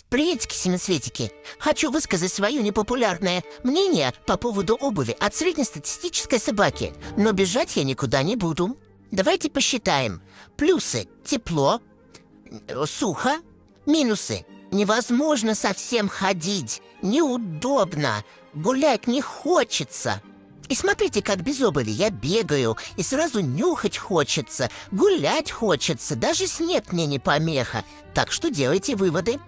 Приветики, семицветики! Хочу высказать свое непопулярное мнение по поводу обуви от среднестатистической собаки, но бежать я никуда не буду. Давайте посчитаем. Плюсы – тепло, сухо, минусы – невозможно совсем ходить, неудобно, гулять не хочется. И смотрите, как без обуви я бегаю, и сразу нюхать хочется, гулять хочется, даже снег мне не помеха. Так что делайте выводы.